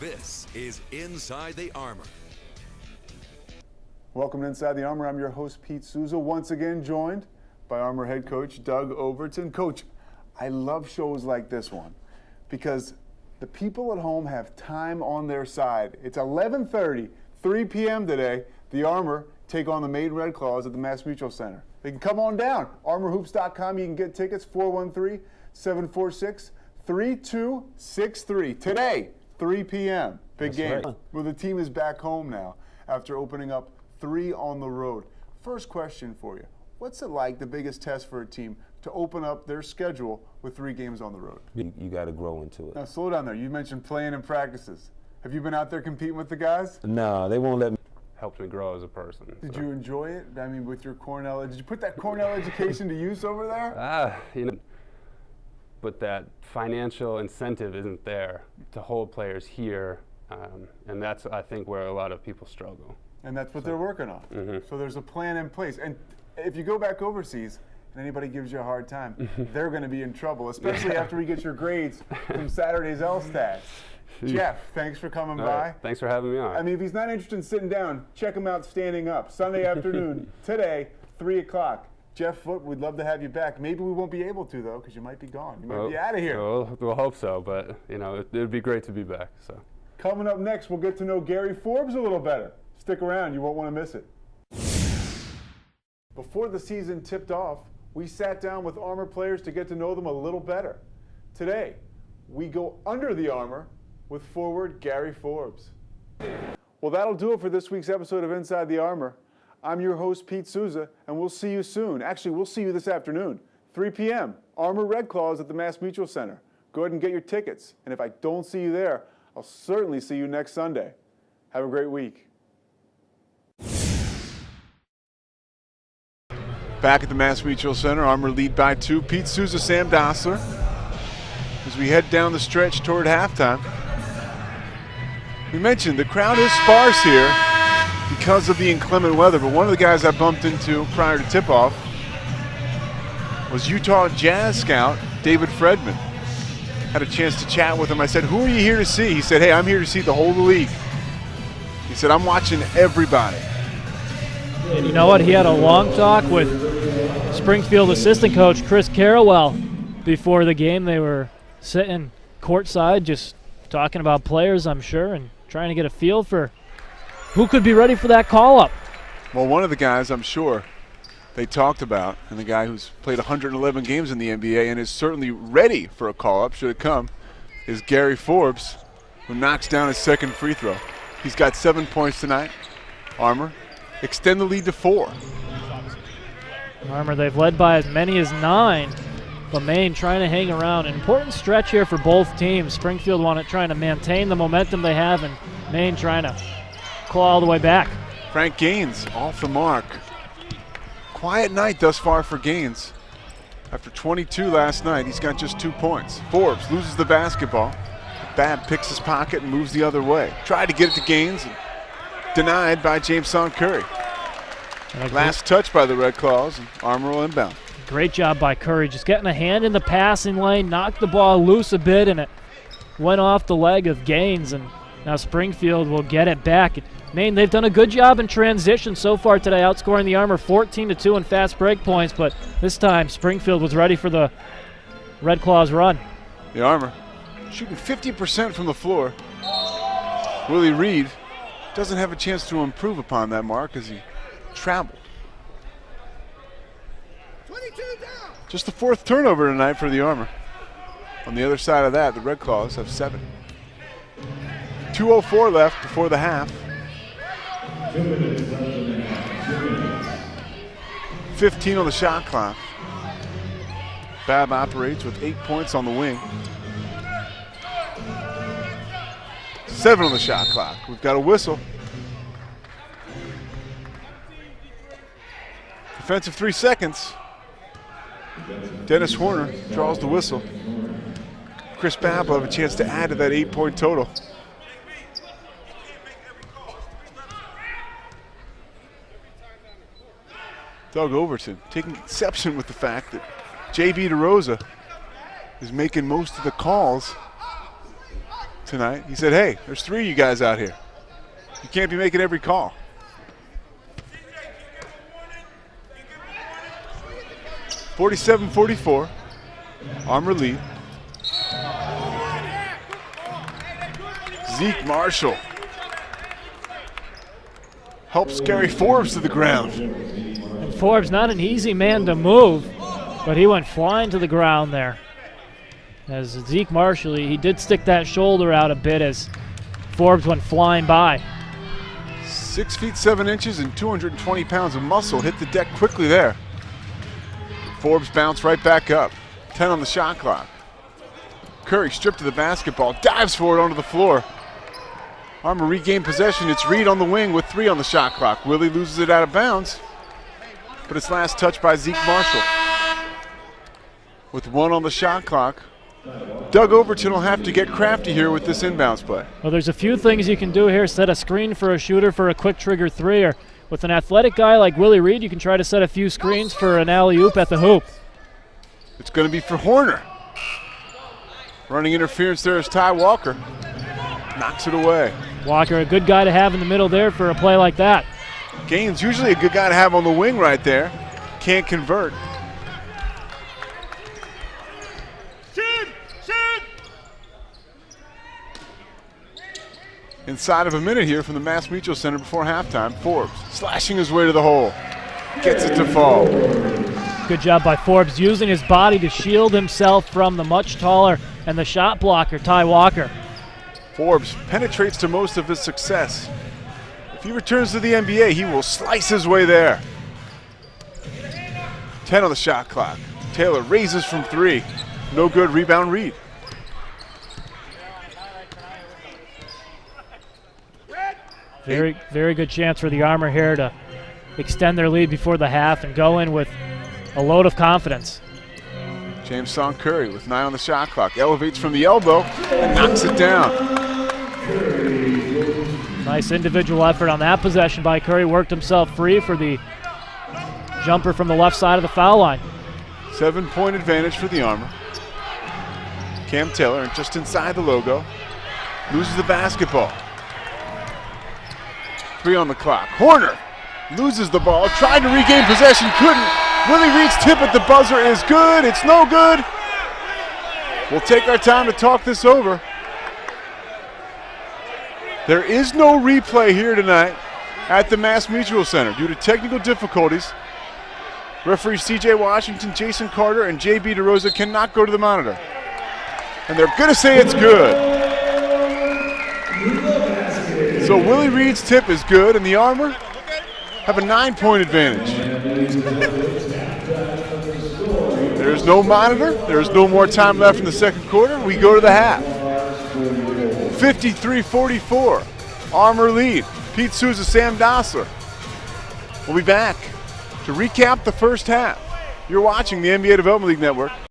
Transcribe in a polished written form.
This is Inside the Armor. Welcome to Inside the Armor. I'm your host, Pete Souza, once again joined by Armor head coach Doug Overton. Coach, I love shows like this one because the people at home have time on their side. It's 11:30, 3 p.m. today. The Armor take on the Maine Red Claws at the Mass Mutual Center. They can come on down. ArmorHoops.com. You can get tickets, 413-746-3263. Today, 3 p.m. Big That's game. right. Well, the team is back home now after opening up 3 on the road. First question for you. What's it like, the biggest test for a team, to open up their schedule with 3 games on the road? You got to grow into it. Now, slow down there. You mentioned playing and practices. Have you been out there competing with the guys? No, they won't let me. Helped me grow as a person. Did you enjoy it? I mean, with your Cornell, did you put that Cornell education to use over there? But that financial incentive isn't there to hold players here, and that's, I think, where a lot of people struggle. And that's what they're working on. Mm-hmm. So there's a plan in place. And if you go back overseas and anybody gives you a hard time, they're going to be in trouble, especially after we get your grades from Saturday's LSTATs. Jeff, thanks for coming by. Right. Thanks for having me on. I mean, if he's not interested in sitting down, check him out standing up. Sunday afternoon, today, 3 o'clock. Jeff Foote, we'd love to have you back. Maybe we won't be able to, though, because you might be gone. You might be out of here. We'll hope so, but, it'd be great to be back. So. Coming up next, we'll get to know Gary Forbes a little better. Stick around. You won't want to miss it. Before the season tipped off, we sat down with Armor players to get to know them a little better. Today, we go under the Armor with forward Gary Forbes. Well, that'll do it for this week's episode of Inside the Armor. I'm your host, Pete Souza, and we'll see you soon. Actually, we'll see you this afternoon, 3 p.m., Armor Red Claws at the Mass Mutual Center. Go ahead and get your tickets. And if I don't see you there, I'll certainly see you next Sunday. Have a great week. Back at the Mass Mutual Center, Armor lead by 2. Pete Souza, Sam Dossler. As we head down the stretch toward halftime, we mentioned the crowd is sparse here because of the inclement weather, but one of the guys I bumped into prior to tip-off was Utah Jazz scout David Fredman. Had a chance to chat with him. I said, "Who are you here to see?" He said, "Hey, I'm here to see the whole of the league." He said, "I'm watching everybody." And you know what? He had a long talk with Springfield assistant coach Chris Carrawell before the game. They were sitting courtside just talking about players, I'm sure, and trying to get a feel for who could be ready for that call-up. Well, one of the guys I'm sure they talked about, and the guy who's played 111 games in the NBA and is certainly ready for a call-up, should it come, is Gary Forbes, who knocks down his second free throw. He's got 7 points tonight. Armor extend the lead to 4. Armor, they've led by as many as 9, but Maine trying to hang around. An important stretch here for both teams. Springfield trying to maintain the momentum they have, and Maine trying to claw all the way back. Frank Gaines off the mark. Quiet night thus far for Gaines. After 22 last night, he's got just 2 points. Forbes loses the basketball. Babb picks his pocket and moves the other way. Tried to get it to Gaines, and denied by Jameson Curry. Last touch by the Red Claws, and Armor will inbound. Great job by Curry, just getting a hand in the passing lane, knocked the ball loose a bit, and it went off the leg of Gaines, and now Springfield will get it back. Maine, they've done a good job in transition so far today, outscoring the Armor 14-2 in fast break points, but this time Springfield was ready for the Red Claws run. The Armor shooting 50% from the floor. Willie Reed doesn't have a chance to improve upon that mark as he traveled. 22 down. Just the 4th turnover tonight for the Armor. On the other side of that, the Red Claws have 7. 2:04 left before the half. 15 on the shot clock. Babb operates with 8 points on the wing. 7 on the shot clock. We've got a whistle. Defensive 3 seconds. Dennis Horner draws the whistle. Chris Babb will have a chance to add to that 8-point total. Doug Overton taking exception with the fact that J.B. DeRosa is making most of the calls tonight. He said, hey, there's 3 of you guys out here. You can't be making every call. (47-44). Armor lead. Zeke Marshall helps carry Forbes to the ground. And Forbes, not an easy man to move, but he went flying to the ground there. As Zeke Marshall, he did stick that shoulder out a bit as Forbes went flying by. 6 feet 7 inches and 220 pounds of muscle hit the deck quickly there. Forbes bounced right back up. 10 on the shot clock. Curry stripped to the basketball, dives for it onto the floor. Armor regained possession. It's Reed on the wing with 3 on the shot clock. Willie loses it out of bounds, but it's last touched by Zeke Marshall. With 1 on the shot clock, Doug Overton will have to get crafty here with this inbounds play. Well, there's a few things you can do here. Set a screen for a shooter for a quick trigger 3, or with an athletic guy like Willie Reed, you can try to set a few screens for an alley-oop at the hoop. It's going to be for Horner. Running interference there is Ty Walker. Knocks it away. Walker, a good guy to have in the middle there for a play like that. Gaines, usually a good guy to have on the wing right there. Can't convert. Inside of a minute here from the Mass Mutual Center before halftime. Forbes slashing his way to the hole. Gets it to fall. Good job by Forbes using his body to shield himself from the much taller and the shot blocker, Ty Walker. Forbes penetrates to most of his success. If he returns to the NBA, he will slice his way there. 10 on the shot clock. Taylor raises from 3. No good, rebound Reed. Very good chance for the Armor here to extend their lead before the half and go in with a load of confidence. James Son Curry with 9 on the shot clock. Elevates from the elbow and knocks it down. Nice individual effort on that possession by Curry. Worked himself free for the jumper from the left side of the foul line. 7-point advantage for the Armor. Cam Taylor, and just inside the logo, loses the basketball. 3 on the clock. Horner loses the ball. Tried to regain possession, couldn't. Willie Reed's tip at the buzzer is good. It's no good. We'll take our time to talk this over. There is no replay here tonight at the Mass Mutual Center due to technical difficulties. Referees C.J. Washington, Jason Carter, and J.B. DeRosa cannot go to the monitor. And they're going to say it's good. So Willie Reed's tip is good, and the Armor have a 9-point advantage. There's no monitor. There's no more time left in the second quarter. We go to the half. 53-44. Armor lead. Pete Souza, Sam Dossler. We'll be back to recap the first half. You're watching the NBA Development League Network.